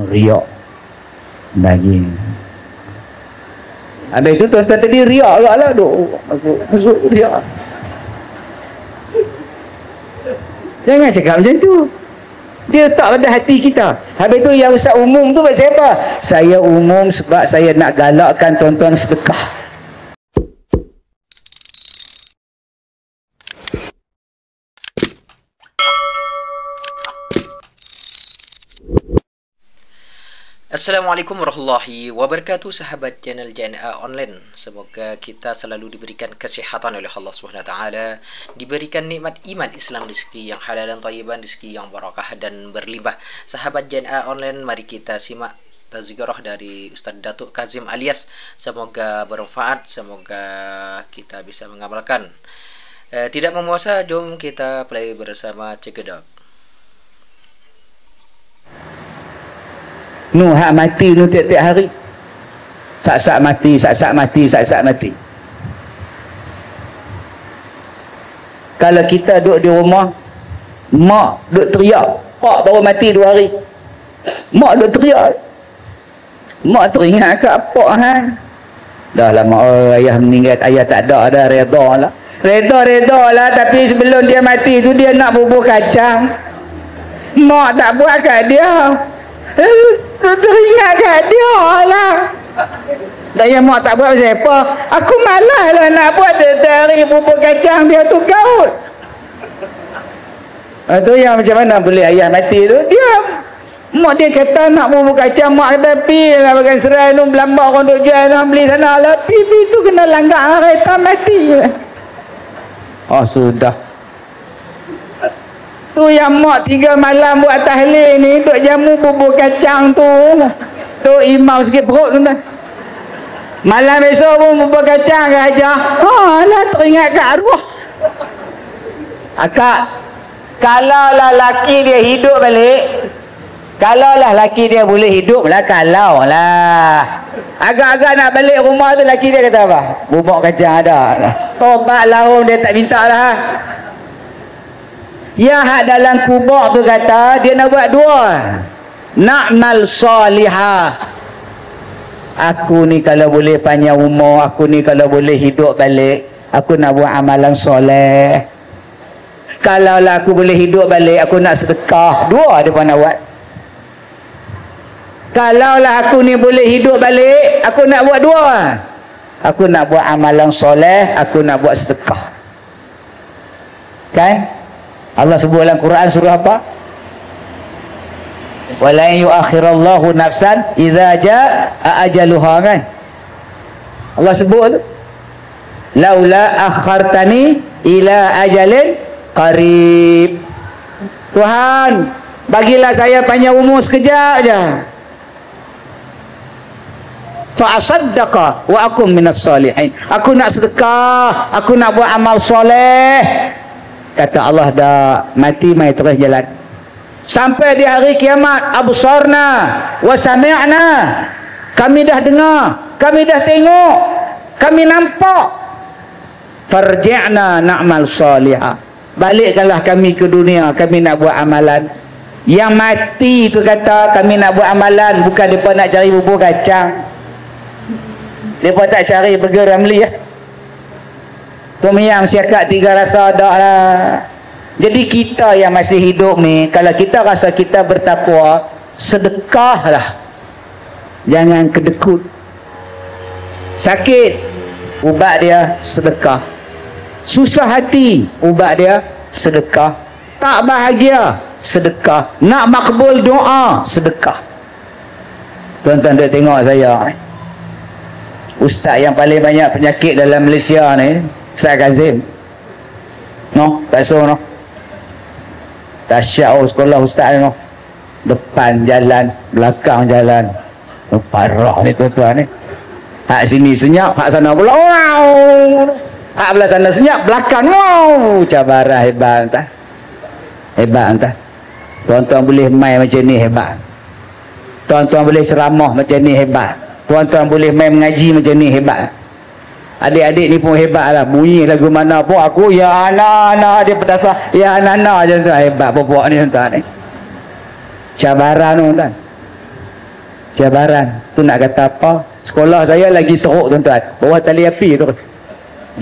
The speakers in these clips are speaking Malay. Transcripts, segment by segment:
Riak daging. Habis tu tuan-tuan tadi riak lah duk masuk riak. Jangan cakap macam tu. Dia letak pada hati kita. Habis tu yang ustaz umum tu buat siapa? Saya umum sebab saya nak galakkan tuan-tuan sedekah. Assalamualaikum warahmatullahi wabarakatuh, sahabat channel JNA Online. Semoga kita selalu diberikan kesihatan oleh Allah SWT, diberikan nikmat iman Islam, rezeki yang halal dan thayyiban, rezeki yang barakah dan berlimpah. Sahabat JNA Online, mari kita simak tazkirah dari Ustaz Datuk Kazim Alias. Semoga bermanfaat, semoga kita bisa mengamalkan. Tidak memuasa, jom kita play bersama Cegedok. Hak mati nu tiap-tiap hari. Sak-sak mati, sak-sak mati, sak-sak mati. Kalau kita duduk di rumah, mak duduk teriak, pak baru mati 2 hari. Mak duduk teriak. Mak teringat ke apa Dah lama ayah meninggal, ayah tak ada dah, reda lah. Reda lah, tapi sebelum dia mati tu dia nak bubur kacang. Mak tak buat kat dia. Teringat kat dia lah. Dan yang mak tak buat pasal apa? Aku malas lah nak buat dari bubur kacang dia tu gaut. Itu yang macam mana boleh ayah mati tu? Dia mak dia kata nak bubur kacang, mak kata pi lah bagian serai tu belambak orang duk jual nak beli sana lah. Pi tu kena langgar kereta mati. Oh sudah. Tu yang mak 3 malam buat tahlil ni duk jamu bubur kacang tu. Tu imam sikit perut tu dah. Malam esok pun bubur kacang ke ajar. Lah teringat kat arwah. Akak, kalaulah laki dia hidup balik, kalaulah laki dia boleh hidup lah, kalau lah agak-agak nak balik rumah tu laki dia kata apa? Bubur kacang ada. Tobat lahum dia tak minta lah. Yang hak dalam kubur tu kata dia nak buat 2. Na'mal salihah. Aku ni kalau boleh panjang umur, aku ni kalau boleh hidup balik, aku nak buat amalan soleh. Kalaulah aku boleh hidup balik, aku nak sedekah. 2 dia pun nak buat. Kalaulah aku ni boleh hidup balik, aku nak buat 2. Aku nak buat amalan soleh, aku nak buat sedekah. Kan? Allah sebut dalam Quran surah apa? Wala yu'akhirallahu nafsan idza jaa ajaluha, kan? Allah sebut tu. Laula akhartani ila ajalin qarib. Tuhan, bagilah saya panjang umur sekejap je. Fa asaddaqa wa akum minas solihin. Aku nak sedekah, aku nak buat amal soleh. Kata Allah, dah mati mai terus jalan. Sampai di hari kiamat, absarna wa sami'na. Kami dah dengar, kami dah tengok, kami nampak. Farji'na na'mal salihah. Balikkanlah kami ke dunia, kami nak buat amalan. Yang mati tu kata kami nak buat amalan, bukan depa nak cari bubur kacang. Depa tak cari burger Ramli ya. Tom yam siakat 3 rasa dak lah. Jadi kita yang masih hidup ni, kalau kita rasa kita bertakwa, sedekahlah. Jangan kedekut. Sakit, ubat dia sedekah. Susah hati, ubat dia sedekah. Tak bahagia, sedekah. Nak makbul doa, sedekah. Tuan-tuan dah tengok saya, ustaz yang paling banyak penyakit dalam Malaysia ni, Ustaz Kazim. No, tak so no. Dahsyat sekolah ustaz ni no. Depan jalan, belakang jalan. Parah ni tuan-tuan ni. Hak sini senyap, hak sana pula wow. Hak belah sana senyap, belakang wow. Cabaran hebat entah. Hebat entah. Tuan-tuan boleh main macam ni hebat. Tuan-tuan boleh ceramah macam ni hebat. Tuan-tuan boleh main mengaji macam ni hebat. Adik-adik ni pun hebat lah. Bunyi lagu mana pun aku ya anak-anak dia pedasah. Ya anak-anak je tuan. Hebat popok ni tuan ni. Cabaran tu tuan. cabaran. Tu nak kata apa? Sekolah saya lagi teruk tuan-tuan. Bawah tali api tu.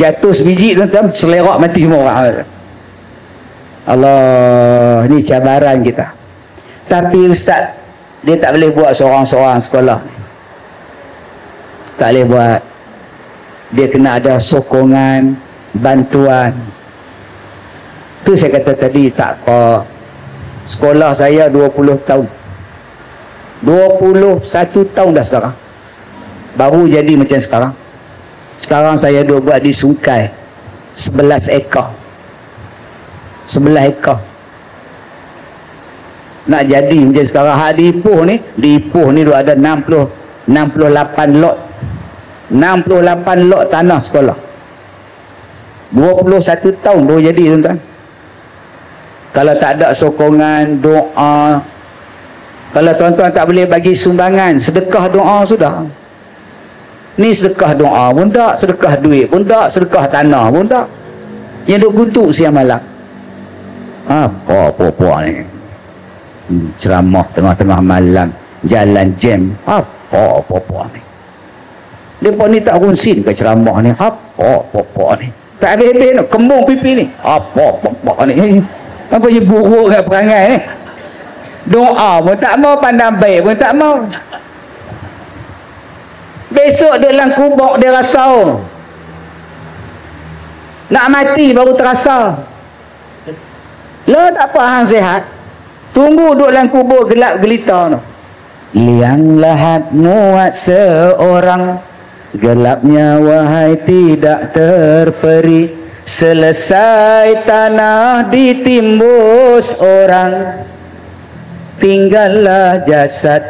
Jatuh sebiji tuan-tuan, selerak mati semua orang. Allah, ni cabaran kita. Tapi ustaz, dia tak boleh buat seorang-seorang sekolah. Tak boleh buat. Dia kena ada sokongan, bantuan. Tu saya kata tadi, tak apa. Sekolah saya 20 tahun. 21 tahun dah sekarang. Baru jadi macam sekarang. Sekarang saya duk buat di Sungai 11 ekar. 11 ekar. Nak jadi macam sekarang. Hak di Ipoh ni duk ada 68 lot. 68 lot tanah sekolah. 21 tahun baru jadi tuan-tuan. Kalau tak ada sokongan, doa. Kalau tuan-tuan tak boleh bagi sumbangan, sedekah doa sudah. Ni sedekah doa pun tak, sedekah duit pun tak, sedekah tanah pun tak. Yang duk guntuk siang malam. Apa ni? Ceramah tengah-tengah malam, jalan jam. Apa ni? Mereka ni tak konsin ke ceramah ni? Apa ni? Tak habis-habis nak kembung pipi ni. Apa ni? Apa je buruk kat perangai ni? Doa pun tak mau, pandang baik pun tak mau. Besok dia dalam kubur dia rasa nak mati baru terasa. Lah tak apa hang sihat. Tunggu duduk dalam kubur gelap gelita tu. Liang lahat muat seorang, gelapnya wahai tidak terperi. Selesai tanah ditimbus orang, tinggallah jasad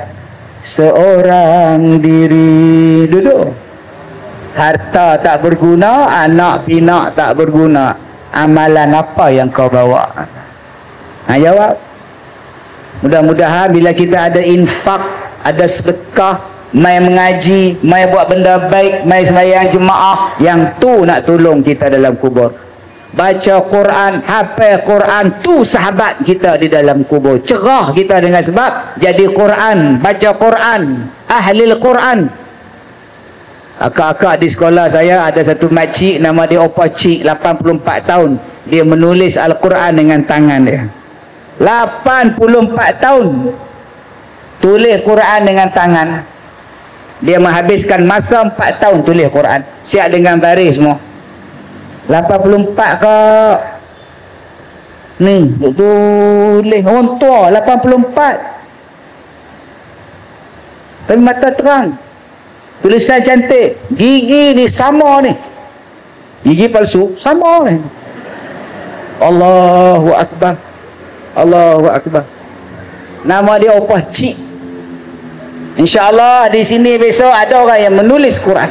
seorang diri. Duduk. Harta tak berguna, anak pinak tak berguna. Amalan apa yang kau bawa? Jawab. Mudah-mudahan bila kita ada infak, ada sedekah, mai mengaji, mai buat benda baik, mai sembahyang jemaah, yang tu nak tolong kita dalam kubur. Baca Quran, hafal Quran, tu sahabat kita di dalam kubur. Cerah kita dengan sebab jadi Quran, baca Quran, ahlil Quran. Akak-akak di sekolah saya ada satu makcik nama dia Opa Cik, 84 tahun. Dia menulis Al-Quran dengan tangan dia. 84 tahun tulis Quran dengan tangan. Dia menghabiskan masa 4 tahun tulis Quran, siap dengan baris semua. 84 kak ni tulis orang tua 84, tapi mata terang, tulisan cantik, gigi ni sama ni, gigi palsu sama ni. Allahu Akbar, Allahu Akbar. Nama dia Opah Cik. InsyaAllah di sini besok ada orang yang menulis Quran.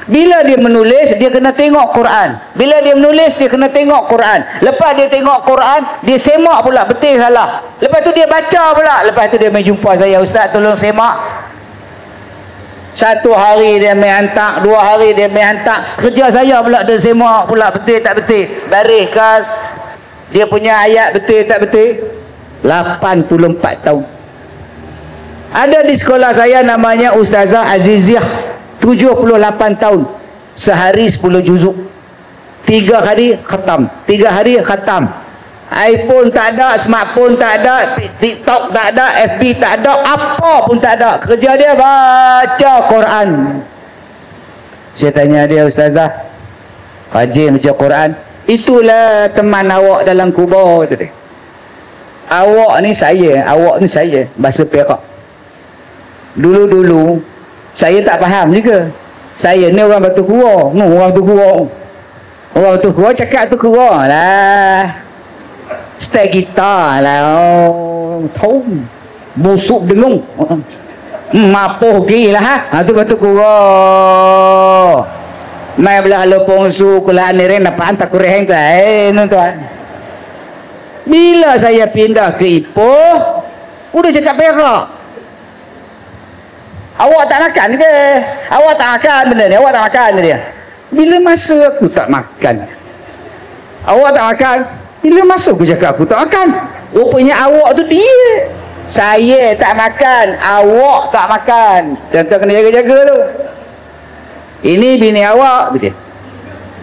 Bila dia menulis, dia kena tengok Quran. Bila dia menulis, dia kena tengok Quran. Lepas dia tengok Quran, dia semak pula betul salah. Lepas tu dia baca pula. Lepas tu dia main jumpa saya, Ustaz tolong semak. 1 hari dia main hantar, 2 hari dia main hantar. Kerja saya pula dia semak pula betul tak betul. Bariskan dia punya ayat betul tak betul. 84 tahun. Ada di sekolah saya namanya Ustazah Aziziah, 78 tahun. Sehari 10 juzuk. 3 hari khatam. 3 hari khatam. iPhone tak ada, smartphone tak ada, TikTok tak ada, FB tak ada, apa pun tak ada. Kerja dia baca Quran. Saya tanya dia, Ustazah, rajin baca Quran. Itulah teman awak dalam kubur tu dia. Awak ni saya, bahasa Perak. Dulu-dulu saya tak faham juga. Saya ni orang Batu Kura. Orang Batu Kura. Orang Batu Kura cakap tu Kura lah. Style kita lah. Tahu. Busuk dengung. Mapoh gila ha. Tu Batu Kura. Mai belah lepong su kula ni ren apa antak kureheng tu. Tuan. Bila saya pindah ke Ipoh, udah cakap Perak. Awak tak makan ke? Awak tak makan benda ni, awak tak makan dia. Bila masa aku tak makan? Awak tak makan? Bila masa aku cakap aku tak makan? Rupanya awak tu dia. Saya tak makan, awak tak makan. Tuan-tuan kena jaga-jaga tu. Ini bini awak, betul.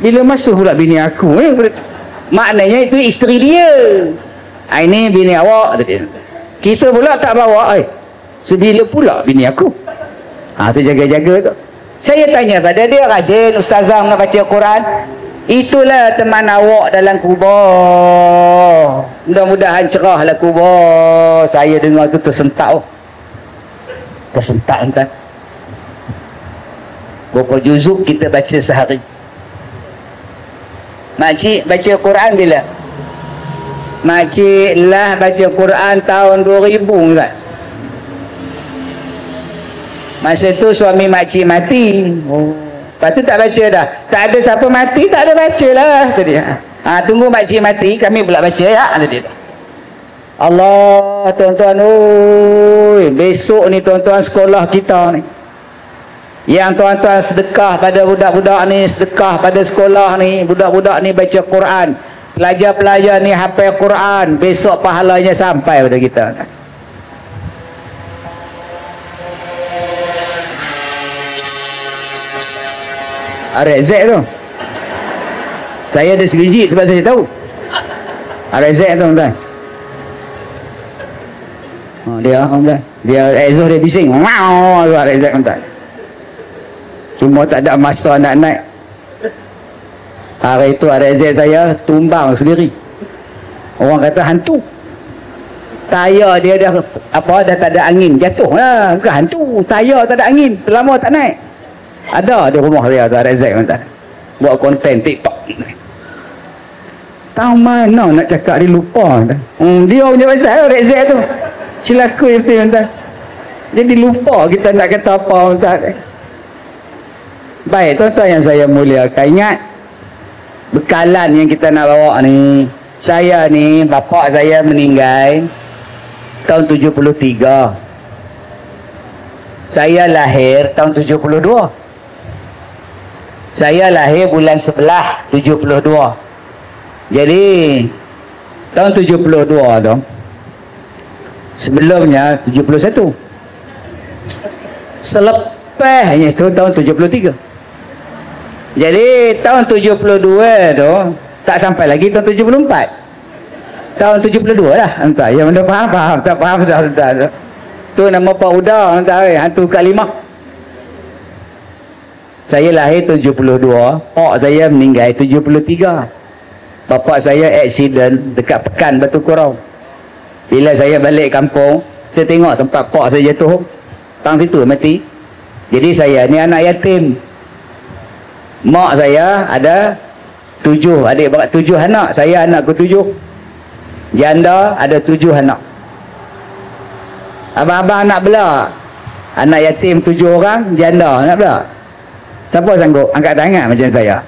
Bila masuk pula bini aku ni, maknanya itu isteri dia. Ini bini awak, betul. Kita pula tak bawa, sebila pula bini aku. Tu jaga-jaga tu. Saya tanya pada dia, rajin ustazah baca Quran. Itulah teman awak dalam kubur. Mudah-mudahan cerahlah kubur. Saya dengar tu tersentak. Tersentak entah. Berapa juzuk kita baca sehari? Makcik baca Quran bila? Makcik lah baca Quran tahun 2000 kan? Masa tu suami makcik mati. Lepas tu tak baca dah. Tak ada siapa mati, tak ada baca lah. Tunggu makcik mati, kami pula baca ya. Allah, tuan-tuan, besok ni tuan-tuan sekolah kita ni, yang tuan-tuan sedekah pada budak-budak ni, sedekah pada sekolah ni, budak-budak ni baca Quran, pelajar-pelajar ni hafal Quran, besok pahalanya sampai pada kita. Rezek tu saya ada serijit sebab saya tahu Rezek tu tuan. Dia Zuh dia bising Rezek tuan. Cuma tak ada masa nak naik. Hari itu Rezek saya tumbang sendiri. Orang kata hantu. Tayar dia dah tak ada angin, jatuh lah. Bukan hantu, tayar tak ada angin, lama tak naik. Ada di rumah saya tu Rezek tuan. Buat konten TikTok. Tahu mana nak cakap dia lupa. Dia punya pasal Rezek tu. Celaka betul tuan. Jadi lupa kita nak kata apa tuan. Baik tuan-tuan yang saya muliakan, ingat bekalan yang kita nak bawa ni. Saya ni bapa saya meninggal tahun 73. Saya lahir tahun 72. Saya lahir bulan 11 72. Jadi tahun 72 tu, sebelumnya 71, selepasnya tu tahun 73. Jadi tahun 72 tu tak sampai lagi tahun 74. Tahun 72 lah entah. Yang mana faham, tak faham dah entah. Tu nama Pak Uda entah, hantu Kalimah. Saya lahir 72, pak saya meninggal 73. Bapa saya aksiden dekat Pekan Batu Kurau. Bila saya balik kampung, saya tengok tempat pak saya jatuh, tang situ mati. Jadi saya ni anak yatim. Mak saya ada 7 adik beradik, 7 anak. Saya anak ke-7. Janda ada 7 anak. Abang-abang nak bela. Anak yatim 7 orang, janda nak bela. Siapa sanggup angkat tangan macam saya?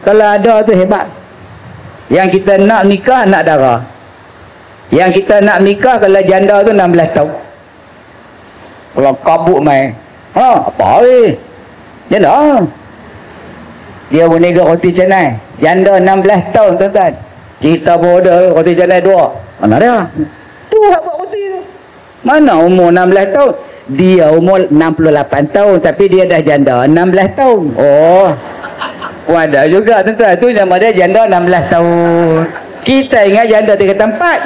Kalau ada tu hebat. Yang kita nak nikah anak dara. Yang kita nak nikah kalau janda tu 16 tahun. Kalau kabut main. Apa ni? Janda. Dia berniaga roti canai. Janda 16 tahun tuan-tuan. Kita bodoh roti canai 2. Mana dia? Tu hak buat roti tu. Mana umur 16 tahun? Dia umur 68 tahun tapi dia dah janda 16 tahun. Oh. Ada juga tuan-tuan. Tu nama dia janda 16 tahun. Kita ingat janda 3 tempat.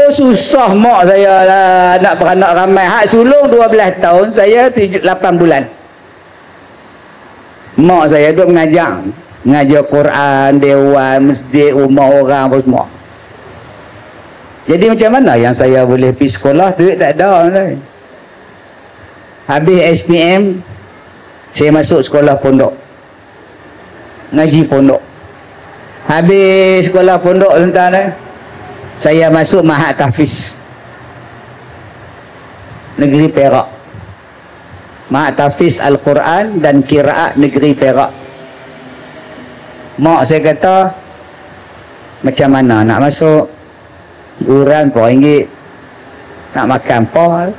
Susah mak saya lah, anak beranak ramai. Hak sulung 12 tahun, saya 8 bulan. Mak saya duduk mengajar Quran, dewan, masjid, rumah orang apa semua. Jadi macam mana yang saya boleh pergi sekolah, duit tak ada. Habis SPM, saya masuk sekolah pondok, ngaji pondok. Habis sekolah pondok tuan-tuan, saya masuk Mahat Tahfiz Negeri Perak. Mahat Tahfiz Al-Quran dan Qiraat Negeri Perak. Mak saya kata, macam mana nak masuk? Yuran RM4. Nak makan apa?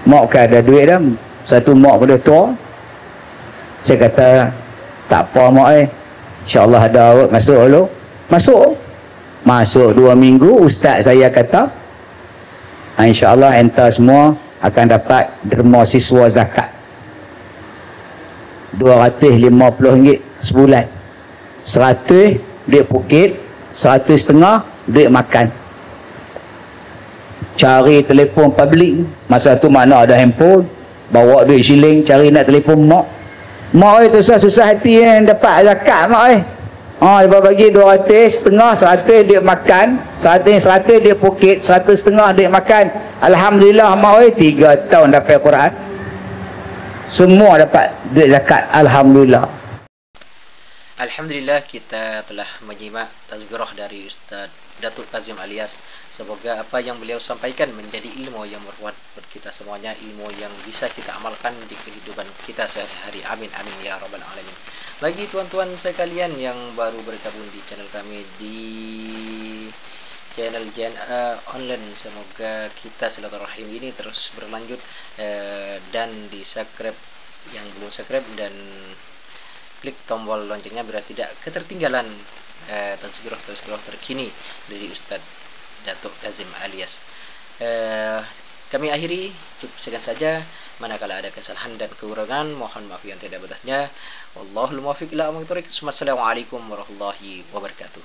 Mak kan ada duit dah. Satu mak pada tua. Saya kata, tak apa mak InsyaAllah ada masuk dulu. Masuk. Masuk 2 minggu, ustaz saya kata, insya-Allah enta semua akan dapat derma siswa zakat RM250 sebulan. 100 duit pukit, 100 setengah duit makan. Cari telefon public, masa tu mana ada handphone, bawa duit shilling cari nak telefon mak. Mak tu susah hati dapat zakat mak lepas bagi 200 setengah, 100 duit makan, 100 duit pukit, 100 setengah duit makan. Alhamdulillah mak 3 tahun dapat Quran, semua dapat duit zakat. Alhamdulillah. Alhamdulillah, kita telah menyimak tazkirah dari Ustaz Datuk Kazim Alias. Semoga apa yang beliau sampaikan menjadi ilmu yang bermanfaat buat kita semuanya, ilmu yang bisa kita amalkan di kehidupan kita sehari-hari. Amin amin ya rabbal alamin. Bagi tuan-tuan sekalian yang baru bergabung di channel kami di channel JNA Online, semoga kita silaturahim ini terus berlanjut, dan di subscribe yang belum subscribe, dan klik tombol loncengnya biar tidak ketertinggalan tazkirah terkini dari Ustaz Datuk Kazim Alias. Kami akhiri cukup sekian saja. Manakala ada kesalahan dan kekurangan, mohon maaf yang tidak batasnya. Wallahul muwaffiq ila aqwamit thoriq. Wassalamualaikum warahmatullahi wabarakatuh.